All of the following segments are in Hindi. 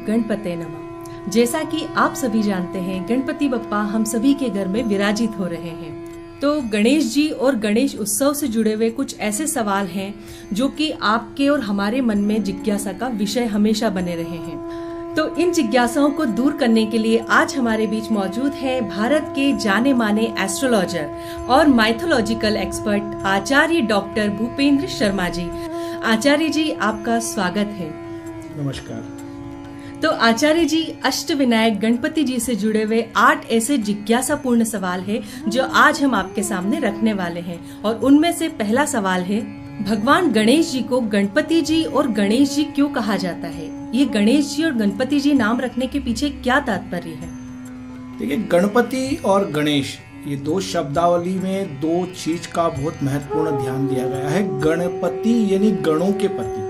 गणपते नमः। जैसा कि आप सभी जानते हैं, गणपति बप्पा हम सभी के घर में विराजित हो रहे हैं। तो गणेश जी और गणेश उत्सव से जुड़े हुए कुछ ऐसे सवाल हैं जो कि आपके और हमारे मन में जिज्ञासा का विषय हमेशा बने रहे हैं। तो इन जिज्ञासाओं को दूर करने के लिए आज हमारे बीच मौजूद है भारत के जाने माने एस्ट्रोलॉजर और माइथोलॉजिकल एक्सपर्ट आचार्य डॉक्टर भूपेंद्र शर्मा जी। आचार्य जी, आपका स्वागत है। नमस्कार। तो आचार्य जी, अष्टविनायक गणपति जी से जुड़े हुए 8 ऐसे जिज्ञासापूर्ण सवाल है जो आज हम आपके सामने रखने वाले हैं। और उनमें से पहला सवाल है, भगवान गणेश जी को गणपति जी और गणेश जी क्यों कहा जाता है? ये गणेश जी और गणपति जी नाम रखने के पीछे क्या तात्पर्य है? देखिए, गणपति और गणेश ये दो शब्दावली में दो चीज का बहुत महत्वपूर्ण ध्यान दिया गया है। गणपति यानी गणों के पति।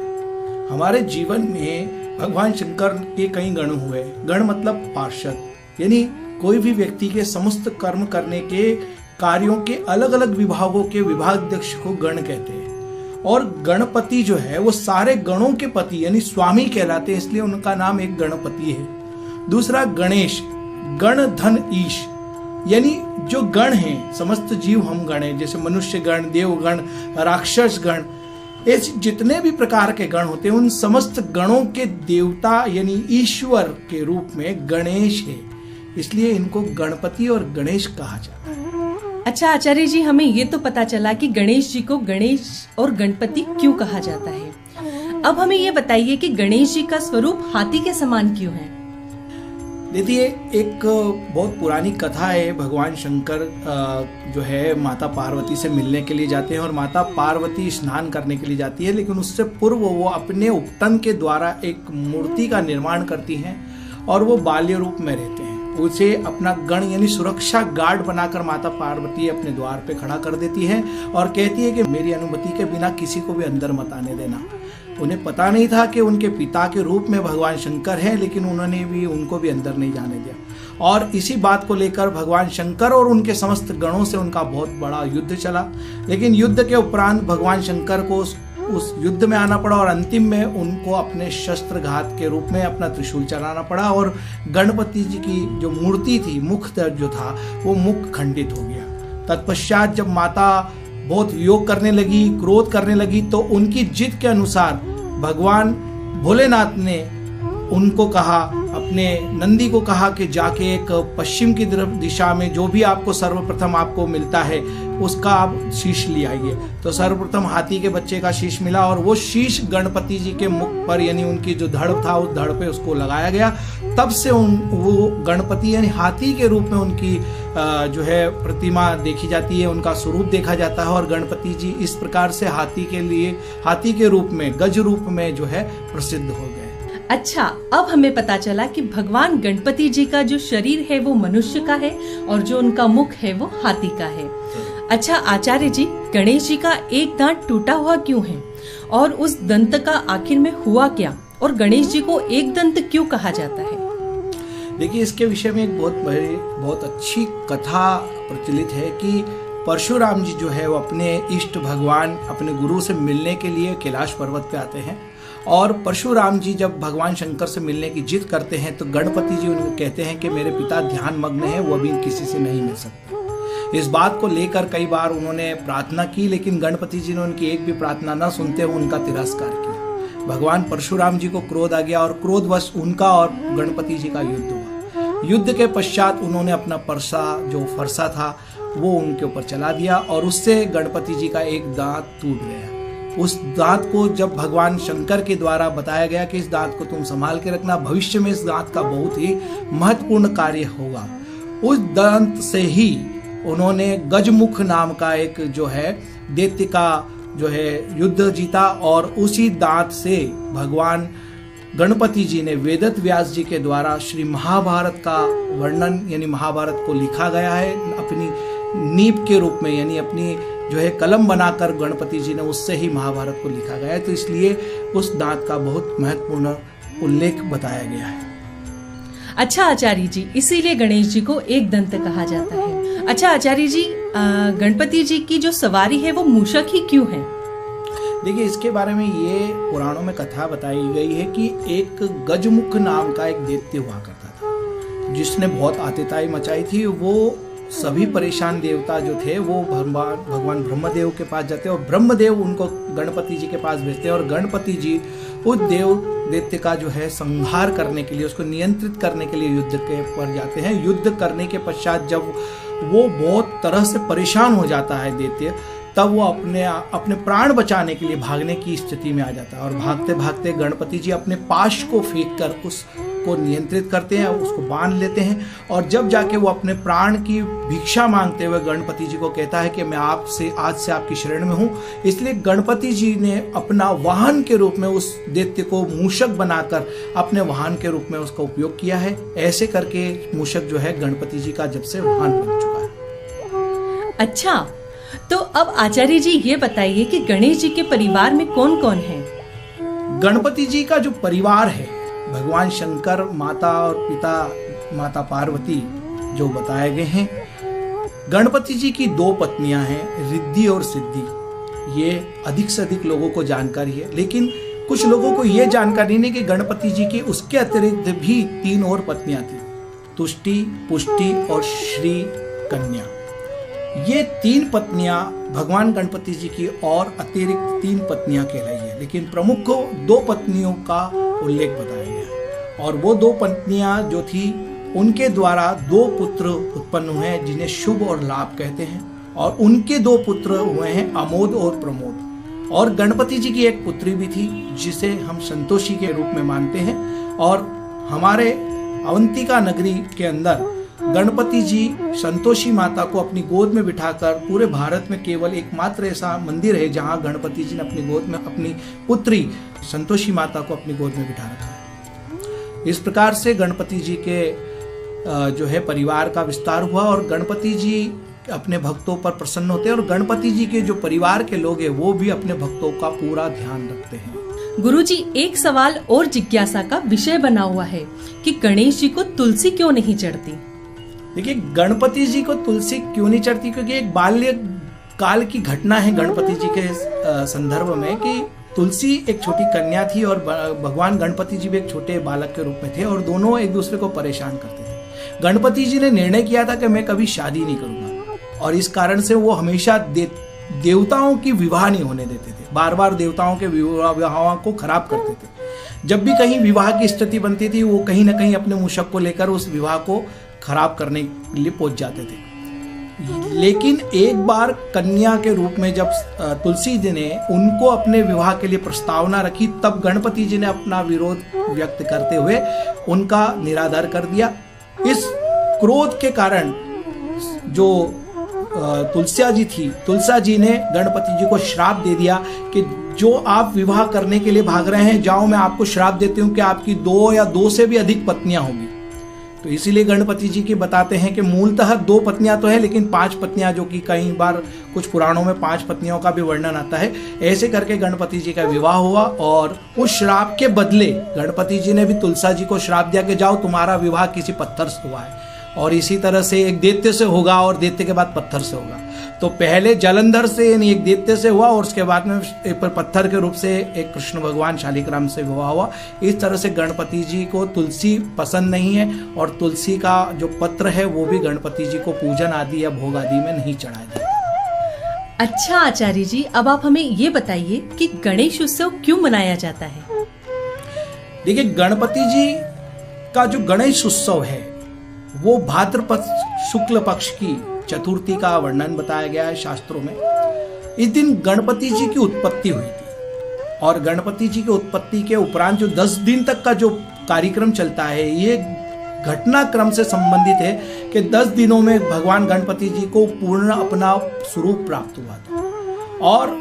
हमारे जीवन में भगवान शंकर के कई गण हुए। गण मतलब पार्षद, यानी कोई भी व्यक्ति के समस्त कर्म करने के कार्यों के अलग अलग विभागों के विभागाध्यक्ष को गण कहते हैं। और गणपति जो है वो सारे गणों के पति यानी स्वामी कहलाते हैं, इसलिए उनका नाम एक गणपति है। दूसरा गणेश, गण धन ईश, यानी जो गण हैं, समस्त जीव हम गण हैं, जैसे मनुष्य गण, देव गण, राक्षस गण, ऐसे जितने भी प्रकार के गण होते हैं उन समस्त गणों के देवता यानी ईश्वर के रूप में गणेश है, इसलिए इनको गणपति और गणेश कहा जाता है। अच्छा आचार्य जी, हमें ये तो पता चला कि गणेश जी को गणेश और गणपति क्यों कहा जाता है। अब हमें ये बताइए कि गणेश जी का स्वरूप हाथी के समान क्यों है? देखिए, एक बहुत पुरानी कथा है। भगवान शंकर जो है माता पार्वती से मिलने के लिए जाते हैं और माता पार्वती स्नान करने के लिए जाती है, लेकिन उससे पूर्व वो अपने उपटन के द्वारा एक मूर्ति का निर्माण करती हैं और वो बाल्य रूप में रहते हैं। उसे अपना गण यानी सुरक्षा गार्ड बनाकर माता पार्वती अपने द्वार पे खड़ा कर देती है और कहती है कि मेरी अनुमति के बिना किसी को भी अंदर मत आने देना। उन्हें पता नहीं था कि उनके पिता के रूप में भगवान शंकर हैं, लेकिन उन्होंने भी उनको भी अंदर नहीं जाने दिया। और इसी बात को लेकर भगवान शंकर और उनके समस्त गणों से उनका बहुत बड़ा युद्ध चला, लेकिन युद्ध के उपरांत भगवान शंकर को उस युद्ध में आना पड़ा और अंतिम में उनको अपने शस्त्रघात के रूप में अपना त्रिशूल चलाना पड़ा और गणपति जी की जो मूर्ति थी, मुख जो था वो मुख खंडित हो गया। तत्पश्चात जब माता बहुत योग करने लगी, क्रोध करने लगी, तो उनकी जिद के अनुसार भगवान भोलेनाथ ने उनको कहा, अपने नंदी को कहा कि जाके एक पश्चिम की दिशा में जो भी आपको सर्वप्रथम आपको मिलता है उसका आप शीश ले आइए। तो सर्वप्रथम हाथी के बच्चे का शीश मिला और वो शीश गणपति जी के मुख पर यानी उनकी जो धड़ था उस धड़ पे उसको लगाया गया। तब से वो गणपति यानी हाथी के रूप में उनकी जो है प्रतिमा देखी जाती है, उनका स्वरूप देखा जाता है और गणपति जी इस प्रकार से हाथी के रूप में, गज रूप में जो है प्रसिद्ध हो गए। अच्छा, अब हमें पता चला कि भगवान गणपति जी का जो शरीर है वो मनुष्य का है और जो उनका मुख है वो हाथी का है। अच्छा आचार्य जी, गणेश जी का एक दांत टूटा हुआ क्यों है और उस दंत का आखिर में हुआ क्या, और गणेश जी को एक दंत क्यों कहा जाता है? देखिए, इसके विषय में एक बहुत अच्छी कथा प्रचलित है कि परशुराम जी जो है वो अपने इष्ट भगवान अपने गुरु से मिलने के लिए कैलाश पर्वत पे आते हैं और परशुराम जी जब भगवान शंकर से मिलने की जिद करते हैं तो गणपति जी उनको कहते हैं कि मेरे पिता ध्यान मग्न है, वो अभी किसी से नहीं मिल सकते। इस बात को लेकर कई बार उन्होंने प्रार्थना की, लेकिन गणपति जी ने उनकी एक भी प्रार्थना न सुनते हुए उनका तिरस्कार किया। भगवान परशुराम जी को क्रोध आ गया और क्रोधवश उनका और गणपति जी का युद्ध हुआ। युद्ध के पश्चात उन्होंने अपना फरसा था वो उनके ऊपर चला दिया और उससे गणपति जी का एक दांत टूट गया। उस दांत को जब भगवान शंकर के द्वारा बताया गया कि इस दांत को तुम संभाल के रखना, भविष्य में इस दांत का बहुत ही महत्वपूर्ण कार्य होगा, उस दांत से ही उन्होंने गजमुख नाम का एक जो है दैत्य का जो है युद्ध जीता और उसी दांत से भगवान गणपति जी ने वेदव्यास व्यास जी के द्वारा श्री महाभारत का वर्णन यानी महाभारत को लिखा गया है अपनी नींव के रूप में, यानी अपनी जो है कलम बनाकर गणपति जी ने उससे ही महाभारत को लिखा गया है। तो इसलिए उस दांत का बहुत महत्वपूर्ण उल्लेख बताया गया है। अच्छा आचार्य जी, इसीलिए गणेश जी को एक दंत कहा जाता है। अच्छा आचार्य जी, गणपति जी की जो सवारी है वो मूषक ही क्यों है? देखिए, इसके बारे में ये पुराणों में कथा बताई गई है कि एक गजमुख नाम का एक दैत्य हुआ करता था, जिसने बहुत आतिताई मचाई थी। वो सभी परेशान देवता जो थे वो भगवान ब्रह्मदेव के पास जाते और ब्रह्मदेव उनको गणपति जी के पास भेजते और गणपति जी उस दैत्य का जो है संहार करने के लिए, उसको नियंत्रित करने के लिए युद्ध के पर जाते हैं। युद्ध करने के पश्चात जब वो बहुत तरह से परेशान हो जाता है दैत्य, तब वो अपने प्राण बचाने के लिए भागने की स्थिति में आ जाता है और भागते भागते गणपति जी अपने पाश को फेंक कर उसको नियंत्रित करते हैं, उसको बांध लेते हैं और जब जाके वो अपने प्राण की भिक्षा मांगते हुए गणपति जी को कहता है कि मैं आपसे आज से आपकी शरण में हूँ। इसलिए गणपति जी ने अपना वाहन के रूप में उस दैत्य को मूषक बनाकर अपने वाहन के रूप में उसका उपयोग किया है। ऐसे करके मूषक जो है गणपति जी का जब से वाहन बन चुका है। अच्छा, तो अब आचार्य जी ये बताइए कि गणेश जी के परिवार में कौन कौन है? गणपति जी का जो परिवार है, भगवान शंकर, माता और पिता माता पार्वती जो बताए गए हैं। गणपति जी की 2 पत्नियां हैं, रिद्धि और सिद्धि। ये अधिक से अधिक लोगों को जानकारी है, लेकिन कुछ लोगों को ये जानकारी नहीं कि गणपति जी की उसके अतिरिक्त भी 3 और पत्नियां थी, तुष्टि, पुष्टि और श्री कन्या। ये 3 पत्नियां भगवान गणपति जी की और अतिरिक्त 3 पत्नियां कहलाई है, लेकिन प्रमुख 2 पत्नियों का उल्लेख बताया गया है और वो 2 पत्नियां जो थी उनके द्वारा 2 पुत्र उत्पन्न हुए हैं जिन्हें शुभ और लाभ कहते हैं और उनके 2 पुत्र हुए हैं अमोद और प्रमोद। और गणपति जी की एक पुत्री भी थी जिसे हम संतोषी के रूप में मानते हैं और हमारे अवंतिका नगरी के अंदर गणपति जी संतोषी माता को अपनी गोद में बिठाकर पूरे भारत में केवल एकमात्र ऐसा मंदिर है जहां गणपति जी ने अपनी गोद में अपनी पुत्री संतोषी माता को अपनी गोद में बिठा रखा है। इस प्रकार से गणपति जी के जो है परिवार का विस्तार हुआ और गणपति जी अपने भक्तों पर प्रसन्न होते हैं और गणपति जी के जो परिवार के लोग हैं वो भी अपने भक्तों का पूरा ध्यान रखते हैं। गुरुजी, एक सवाल और जिज्ञासा का विषय बना हुआ है कि गणेश जी को तुलसी क्यों नहीं चढ़ती? देखिए, गणपति जी को तुलसी क्यों नहीं चढ़ती, क्योंकि एक बाल्य काल की घटना है गणपति जी के संदर्भ में कि तुलसी एक छोटी कन्या थी और भगवान गणपति जी भी एक छोटे बालक के रूप में थे और दोनों एक दूसरे को परेशान करते थे। गणपति जी ने निर्णय किया था कि मैं कभी शादी नहीं करूंगा और इस कारण से वो हमेशा देवताओं की विवाह नहीं होने देते थे, बार बार देवताओं के विवाहों को खराब करते थे। जब भी कहीं विवाह की स्थिति बनती थी वो कहीं ना कहीं अपने मूषक को लेकर उस विवाह को खराब करने के लिए पहुंच जाते थे। लेकिन एक बार कन्या के रूप में जब तुलसी जी ने उनको अपने विवाह के लिए प्रस्तावना रखी, तब गणपति जी ने अपना विरोध व्यक्त करते हुए उनका निरादर कर दिया। इस क्रोध के कारण जो तुलसिया जी थी, तुलसा जी ने गणपति जी को श्राप दे दिया कि जो आप विवाह करने के लिए भाग रहे हैं, जाओ मैं आपको श्राप देती हूँ कि आपकी 2 या 2 से भी अधिक पत्नियां होंगी। तो इसीलिए गणपति जी की बताते हैं कि मूलतः 2 पत्नियां तो है, लेकिन 5 पत्नियां, जो कि कई बार कुछ पुराणों में 5 पत्नियों का भी वर्णन आता है। ऐसे करके गणपति जी का विवाह हुआ और उस श्राप के बदले गणपति जी ने भी तुलसा जी को श्राप दिया कि जाओ तुम्हारा विवाह किसी पत्थर से हुआ है और इसी तरह से एक दैत्य से होगा और दैत्य के बाद पत्थर से होगा। तो पहले जलंधर से यानी एक दैत्य से हुआ और उसके बाद में एक पत्थर के रूप से एक कृष्ण भगवान शालिग्राम से विवाह हुआ। इस तरह से गणपति जी को तुलसी पसंद नहीं है और तुलसी का जो पत्र है वो भी गणपति जी को पूजन आदि या भोग आदि में नहीं चढ़ाया जाता। अच्छा आचार्य जी, अब आप हमें ये बताइए कि गणेश उत्सव क्यों मनाया जाता है? देखिए, गणपति जी का जो गणेश उत्सव है वो भाद्रपद शुक्ल पक्ष की चतुर्थी का वर्णन बताया गया है शास्त्रों में। इस दिन गणपति जी की उत्पत्ति हुई थी और गणपति जी की उत्पत्ति के उपरांत जो 10 दिन तक का जो कार्यक्रम चलता है ये घटनाक्रम से संबंधित है कि 10 दिनों में भगवान गणपति जी को पूर्ण अपना स्वरूप प्राप्त हुआ था और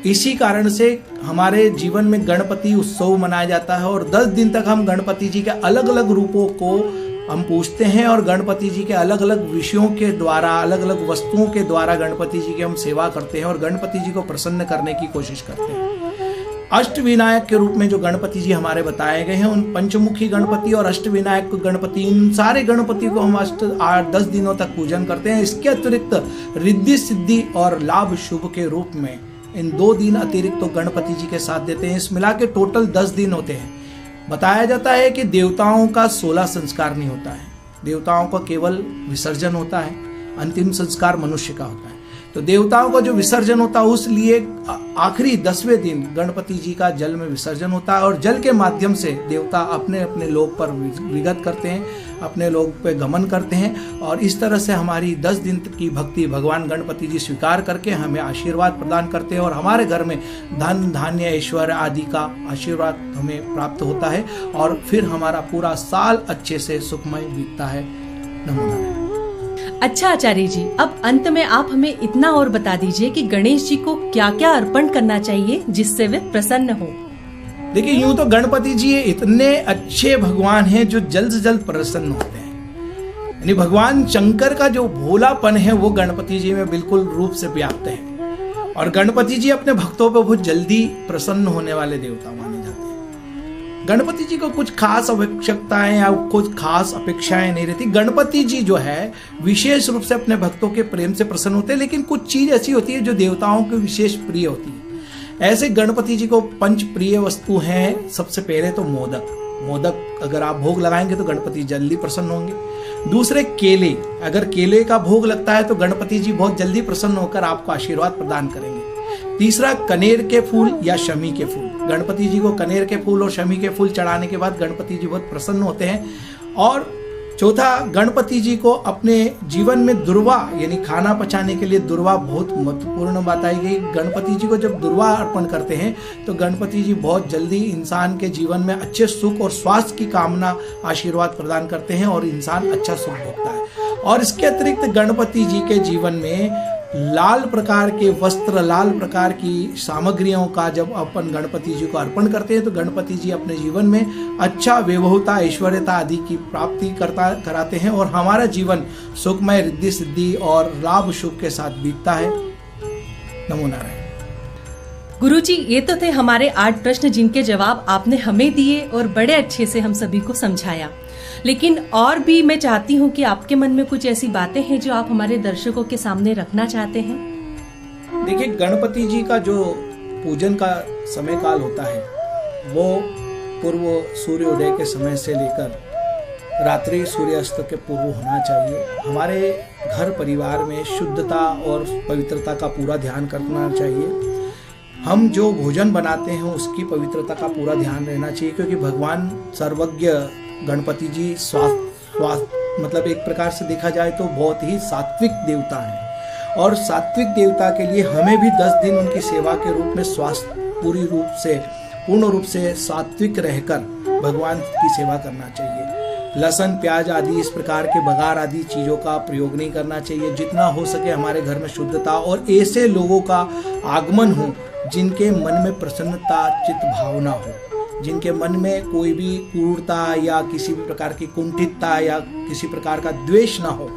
इसी कारण से हमारे जीवन में गणपति उत्सव मनाया जाता है और 10 दिन तक हम गणपति जी के अलग अलग रूपों को हम पूछते हैं और गणपति जी के अलग अलग विषयों के द्वारा, अलग अलग वस्तुओं के द्वारा गणपति जी की हम सेवा करते हैं और गणपति जी को प्रसन्न करने की कोशिश करते हैं। अष्टविनायक के रूप में जो गणपति जी हमारे बताए गए हैं, उन पंचमुखी गणपति और अष्टविनायक गणपति, इन सारे गणपति को हम 8-10 दिनों तक पूजन करते हैं। इसके अतिरिक्त रिद्धि सिद्धि और लाभ शुभ के रूप में इन 2 दिन अतिरिक्त तो गणपति जी के साथ देते हैं। इस मिला के टोटल 10 दिन होते हैं। बताया जाता है कि देवताओं का 16 संस्कार नहीं होता है, देवताओं का केवल विसर्जन होता है, अंतिम संस्कार मनुष्य का होता है। तो देवताओं का जो विसर्जन होता है उसलिए आखिरी 10वें दिन गणपति जी का जल में विसर्जन होता है और जल के माध्यम से देवता अपने अपने लोक पर विगत करते हैं, अपने लोक पे गमन करते हैं और इस तरह से हमारी 10 दिन की भक्ति भगवान गणपति जी स्वीकार करके हमें आशीर्वाद प्रदान करते हैं और हमारे घर में धन धान्य ऐश्वर्य आदि का आशीर्वाद हमें प्राप्त होता है और फिर हमारा पूरा साल अच्छे से सुखमय बीतता है। नमो नारायण। अच्छा आचार्य जी, अब अंत में आप हमें इतना और बता दीजिए कि गणेश जी को क्या क्या अर्पण करना चाहिए जिससे वे प्रसन्न हो। देखिए, यूं तो गणपति जी इतने अच्छे भगवान हैं जो जल्द से जल्द प्रसन्न होते हैं। यानी भगवान शंकर का जो भोलापन है वो गणपति जी में बिल्कुल रूप से व्याप्त है और गणपति जी अपने भक्तों पर बहुत जल्दी प्रसन्न होने वाले देवता माने जाते हैं। गणपति जी को कुछ खास आवश्यकताएं या कुछ खास अपेक्षाएं नहीं रहती। गणपति जी जो है विशेष रूप से अपने भक्तों के प्रेम से प्रसन्न होते हैं, लेकिन कुछ चीज ऐसी होती है जो देवताओं को विशेष प्रिय होती है। ऐसे गणपति जी को 5 प्रिय वस्तु हैं। सबसे पहले तो मोदक अगर आप भोग लगाएंगे तो गणपति जल्दी प्रसन्न होंगे। दूसरे केले, अगर केले का भोग लगता है तो गणपति जी बहुत जल्दी प्रसन्न होकर आपको आशीर्वाद प्रदान करेंगे। तीसरा कनेर के फूल या शमी के फूल, गणपति जी को कनेर के फूल और शमी के फूल चढ़ाने के बाद गणपति जी बहुत प्रसन्न होते हैं। और चौथा, गणपति जी को अपने जीवन में दुर्वा यानी खाना पचाने के लिए दुर्वा बहुत महत्वपूर्ण बताई गई। गणपति जी को जब दुर्वा अर्पण करते हैं तो गणपति जी बहुत जल्दी इंसान के जीवन में अच्छे सुख और स्वास्थ्य की कामना आशीर्वाद प्रदान करते हैं और इंसान अच्छा सुख भोगता है। और इसके अतिरिक्त गणपति जी के जीवन में लाल प्रकार के वस्त्र, लाल प्रकार की सामग्रियों का जब अपन गणपति जी को अर्पण करते हैं तो गणपति जी अपने जीवन में अच्छा वैभवता ऐश्वर्यता आदि की प्राप्ति कराते हैं और हमारा जीवन सुखमय रिद्धि सिद्धि और लाभ शुभ के साथ बीतता है। नमो नारायण। गुरुजी, ये तो थे हमारे 8 प्रश्न जिनके जवाब आपने हमें दिए और बड़े अच्छे से हम सभी को समझाया। लेकिन और भी मैं चाहती हूँ कि आपके मन में कुछ ऐसी बातें हैं जो आप हमारे दर्शकों के सामने रखना चाहते हैं। देखिए, गणपति जी का जो पूजन का समय काल होता है वो पूर्व सूर्योदय के समय से लेकर रात्रि सूर्यास्त के पूर्व होना चाहिए। हमारे घर परिवार में शुद्धता और पवित्रता का पूरा ध्यान करना चाहिए। हम जो भोजन बनाते हैं उसकी पवित्रता का पूरा ध्यान रहना चाहिए, क्योंकि भगवान सर्वज्ञ गणपति जी स्वास्थ्य मतलब एक प्रकार से देखा जाए तो बहुत ही सात्विक देवता हैं और सात्विक देवता के लिए हमें भी 10 दिन उनकी सेवा के रूप में पूर्ण रूप से सात्विक रहकर भगवान की सेवा करना चाहिए। लहसुन प्याज आदि इस प्रकार के बघार आदि चीज़ों का प्रयोग नहीं करना चाहिए। जितना हो सके हमारे घर में शुद्धता और ऐसे लोगों का आगमन हो जिनके मन में प्रसन्नता चित्त भावना हो, जिनके मन में कोई भी क्रूरता या किसी भी प्रकार की कुंठितता या किसी प्रकार का द्वेष ना हो,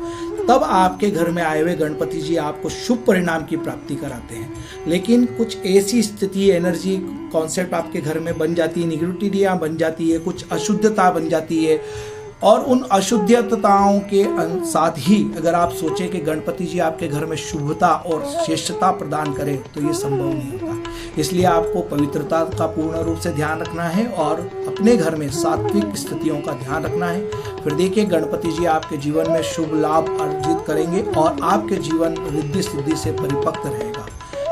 तब आपके घर में आए हुए गणपति जी आपको शुभ परिणाम की प्राप्ति कराते हैं। लेकिन कुछ ऐसी स्थिति एनर्जी कॉन्सेप्ट आपके घर में बन जाती है, निगेटिविटीयाँ बन जाती है, कुछ अशुद्धता बन जाती है और उन अशुद्धताओं के साथ ही अगर आप सोचें कि गणपति जी आपके घर में शुभता और श्रेष्ठता प्रदान करें तो ये संभव नहीं होता। इसलिए आपको पवित्रता का पूर्ण रूप से ध्यान रखना है और अपने घर में सात्विक स्थितियों का ध्यान रखना है। फिर देखिए, गणपति जी आपके जीवन में शुभ लाभ अर्जित करेंगे और आपके जीवन रिद्धि सिद्धि से परिपक्व रहेगा।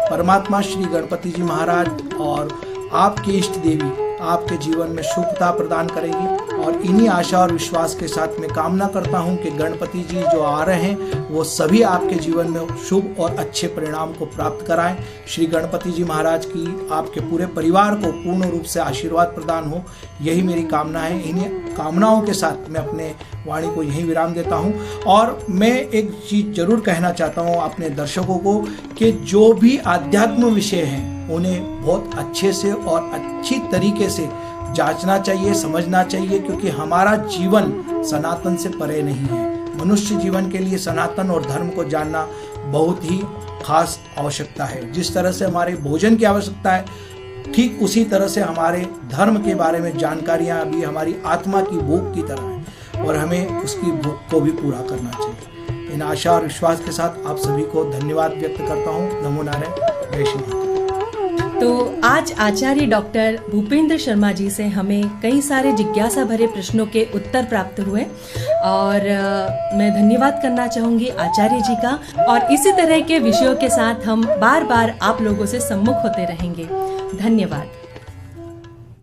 परमात्मा श्री गणपति जी महाराज और आपकी इष्ट देवी आपके जीवन में शुभता प्रदान करेगी और इन्हीं आशा और विश्वास के साथ मैं कामना करता हूं कि गणपति जी जो आ रहे हैं वो सभी आपके जीवन में शुभ और अच्छे परिणाम को प्राप्त कराएं। श्री गणपति जी महाराज की आपके पूरे परिवार को पूर्ण रूप से आशीर्वाद प्रदान हो, यही मेरी कामना है। इन्हीं कामनाओं के साथ मैं अपने वाणी को यहीं विराम देता हूं और मैं एक चीज जरूर कहना चाहता हूं अपने दर्शकों को कि जो भी आध्यात्म विषय हैं उन्हें बहुत अच्छे से और अच्छी तरीके से जांचना चाहिए, समझना चाहिए, क्योंकि हमारा जीवन सनातन से परे नहीं है। मनुष्य जीवन के लिए सनातन और धर्म को जानना बहुत ही खास आवश्यकता है। जिस तरह से हमारे भोजन की आवश्यकता है, ठीक उसी तरह से हमारे धर्म के बारे में जानकारियां भी हमारी आत्मा की भूख की तरह है और हमें उसकी भूख को भी पूरा करना चाहिए। इन आशा और विश्वास के साथ आप सभी को धन्यवाद व्यक्त करता हूँ। नमो नारायण। जय श्री राम। आज आचार्य डॉक्टर भूपेंद्र शर्मा जी से हमें कई सारे जिज्ञासा भरे प्रश्नों के उत्तर प्राप्त हुए और मैं धन्यवाद करना चाहूंगी आचार्य जी का। और इसी तरह के विषयों के साथ हम बार बार आप लोगों से सम्मुख होते रहेंगे। धन्यवाद।